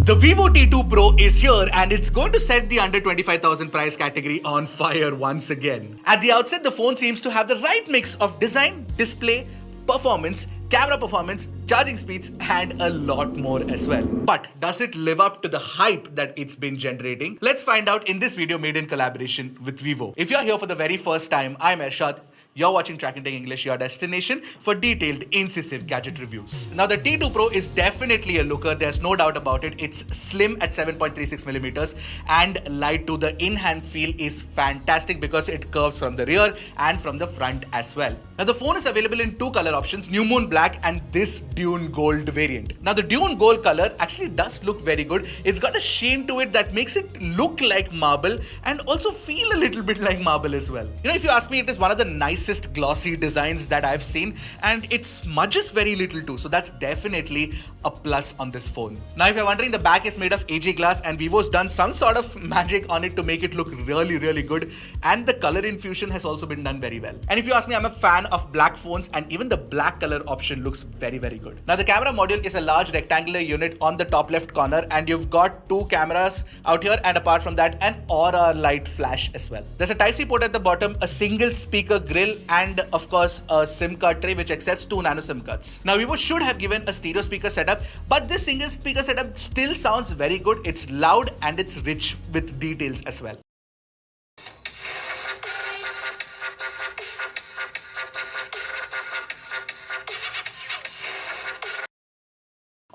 The Vivo T2 Pro is here and it's going to set the under 25,000 price category on fire once again. At the outset, the phone seems to have the right mix of design, display, performance, camera performance, charging speeds, and a lot more as well. But does it live up to the hype that it's been generating? Let's find out in this video made in collaboration with Vivo. If you're here for the very first time, I'm Ershad. You're watching Track and Take English, your destination for detailed, incisive gadget reviews. Now, the T2 Pro is definitely a looker. There's no doubt about it. It's slim at 7.36 millimeters and light too. The in-hand feel is fantastic because it curves from the rear and from the front as well. Now, the phone is available in two color options, New Moon Black and this Dune Gold variant. Now, the Dune Gold color actually does look very good. It's got a sheen to it that makes it look like marble and also feel a little bit like marble as well. You know, if you ask me, it is one of the nicest glossy designs that I've seen, and it smudges very little too, so that's definitely a plus on this phone. Now, if you're wondering, the back is made of AG glass and Vivo's done some sort of magic on it to make it look really good, and the color infusion has also been done very well. And if you ask me, I'm a fan of black phones, and even the black color option looks very good. Now, the camera module is a large rectangular unit on the top left corner, and you've got two cameras out here, and apart from that, an aura light flash as well. There's a Type-C port at the bottom, a single speaker grill, and of course a SIM card tray which accepts 2 nano SIM cards. Now, Vivo should have given a stereo speaker setup, but this single speaker setup still sounds very good. It's loud and it's rich with details as well.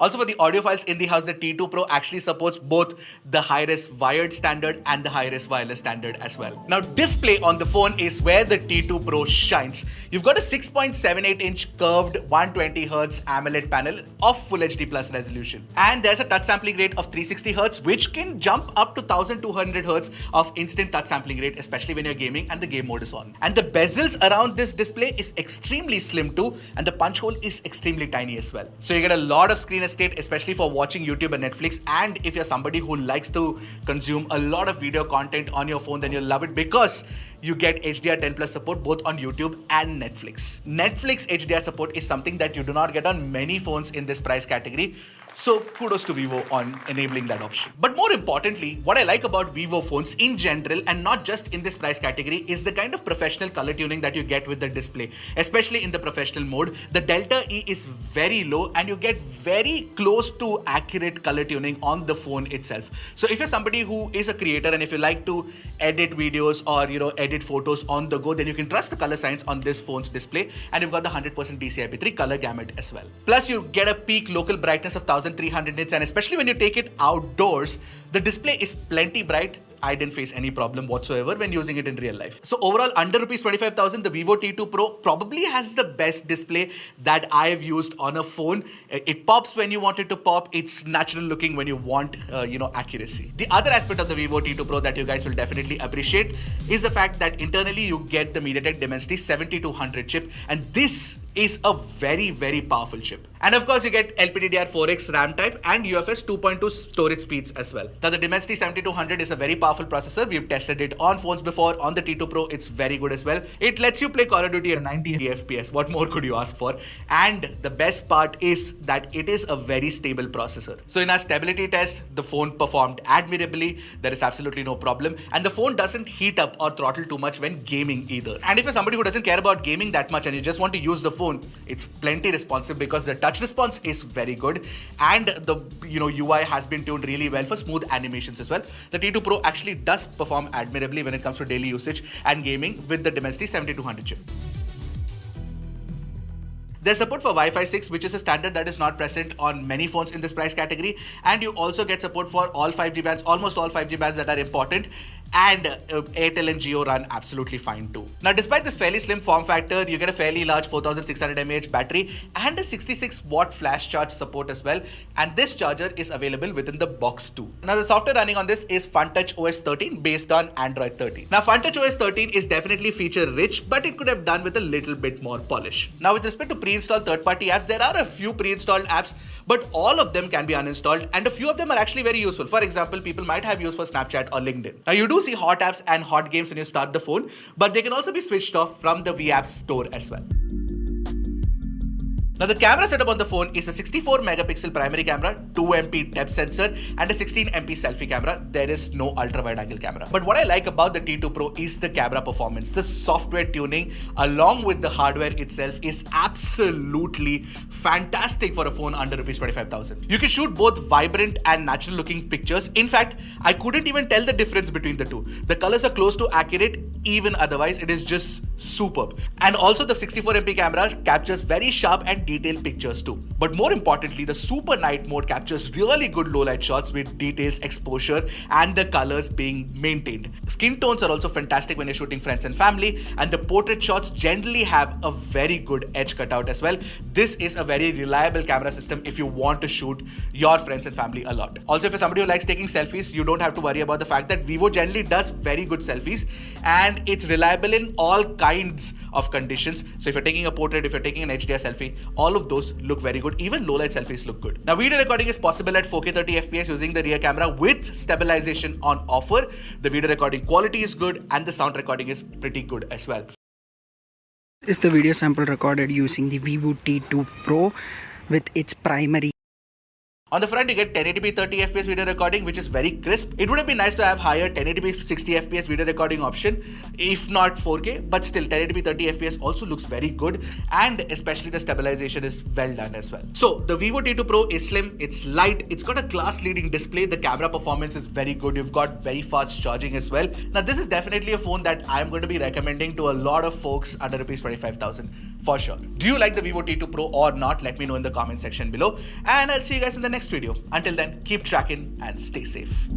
Also, for the audiophiles in the house, the T2 Pro actually supports both the high-res wired standard and the high-res wireless standard as well. Now, display on the phone is where the T2 Pro shines. You've got a 6.78-inch curved 120Hz AMOLED panel of Full HD Plus resolution. And there's a touch sampling rate of 360Hz, which can jump up to 1200Hz of instant touch sampling rate, especially when you're gaming and the game mode is on. And the bezels around this display is extremely slim too, and the punch hole is extremely tiny as well. So you get a lot of screen estate, especially for watching YouTube and Netflix. And if you're somebody who likes to consume a lot of video content on your phone, then you'll love it because you get HDR10 Plus support both on YouTube and Netflix. Netflix HDR support is something that you do not get on many phones in this price category. So kudos to Vivo on enabling that option. But more importantly, what I like about Vivo phones in general, and not just in this price category, is the kind of professional color tuning that you get with the display. Especially in the professional mode, the Delta E is very low and you get very close to accurate color tuning on the phone itself. So if you're somebody who is a creator and if you like to edit videos or edit photos on the go, then you can trust the color science on this phone's display, and you've got the 100% DCI-P3 color gamut as well. Plus, you get a peak local brightness of 1300 nits, and especially when you take it outdoors, the display is plenty bright. I didn't face any problem whatsoever when using it in real life. So overall, under rupees 25,000, the Vivo T2 Pro probably has the best display that I've used on a phone. It pops when you want it to pop. It's natural looking when you want, accuracy. The other aspect of the Vivo T2 Pro that you guys will definitely appreciate is the fact that internally you get the MediaTek Dimensity 7200 chip, and this is a very powerful chip. And of course, you get LPDDR4X RAM type and UFS 2.2 storage speeds as well. Now, the Dimensity 7200 is a very powerful processor. We've tested it on phones before. On the T2 Pro, it's very good as well. It lets you play Call of Duty at 90 FPS. What more could you ask for? And the best part is that it is a very stable processor. So in our stability test, the phone performed admirably. There is absolutely no problem. And the phone doesn't heat up or throttle too much when gaming either. And if you're somebody who doesn't care about gaming that much and you just want to use the phone, it's plenty responsive because the touch response is very good, and the UI has been tuned really well for smooth animations as well. The T2 Pro actually does perform admirably when it comes to daily usage and gaming with the Dimensity 7200 chip. There's support for Wi-Fi 6, which is a standard that is not present on many phones in this price category, and you also get support for all 5G bands, almost all 5G bands that are important, and Airtel and Jio run absolutely fine too. Now, despite this fairly slim form factor, you get a fairly large 4600 mAh battery and a 66 watt flash charge support as well, and this charger is available within the box too. Now, the software running on this is FunTouch OS 13 based on Android 13. Now, FunTouch OS 13 is definitely feature rich, but it could have done with a little bit more polish. Now, with respect to pre-installed third-party apps, there are a few pre-installed apps, but all of them can be uninstalled, and a few of them are actually very useful. For example, people might have use for Snapchat or LinkedIn. Now, you do see hot apps and hot games when you start the phone, but they can also be switched off from the V-Apps store as well. Now the camera setup on the phone is a 64 megapixel primary camera, 2MP depth sensor and a 16MP selfie camera. There is no ultra wide angle camera. But what I like about the T2 Pro is the camera performance. The software tuning along with the hardware itself is absolutely fantastic for a phone under rupees 25,000. You can shoot both vibrant and natural looking pictures. In fact, I couldn't even tell the difference between the two. The colors are close to accurate, even otherwise it is just superb. And also the 64MP camera captures very sharp and detailed pictures too. But more importantly, the super night mode captures really good low light shots with details, exposure and the colors being maintained. Skin tones are also fantastic when you're shooting friends and family, and the portrait shots generally have a very good edge cutout as well. This is a very reliable camera system if you want to shoot your friends and family a lot. Also, if you're somebody who likes taking selfies, you don't have to worry about the fact that Vivo generally does very good selfies and it's reliable in all kinds of conditions. So if you're taking a portrait, if you're taking an HDR selfie, all of those look very good. Even low light selfies look good. Now video recording is possible at 4K 30 FPS using the rear camera with stabilization on offer. The video recording quality is good and the sound recording is pretty good as well. Is the video sample recorded using the Vivo T2 Pro with its primary. On the front, you get 1080p 30 FPS video recording, which is very crisp. It would have been nice to have higher 1080p 60 FPS video recording option, if not 4K, but still 1080p 30 FPS also looks very good, and especially the stabilization is well done as well. So the Vivo T2 Pro is slim, it's light, it's got a class-leading display, the camera performance is very good, you've got very fast charging as well. Now this is definitely a phone that I'm going to be recommending to a lot of folks under rupees 25,000 for sure. Do you like the Vivo T2 Pro or not? Let me know in the comment section below, and I'll see you guys in the next video. Until then, keep tracking and stay safe.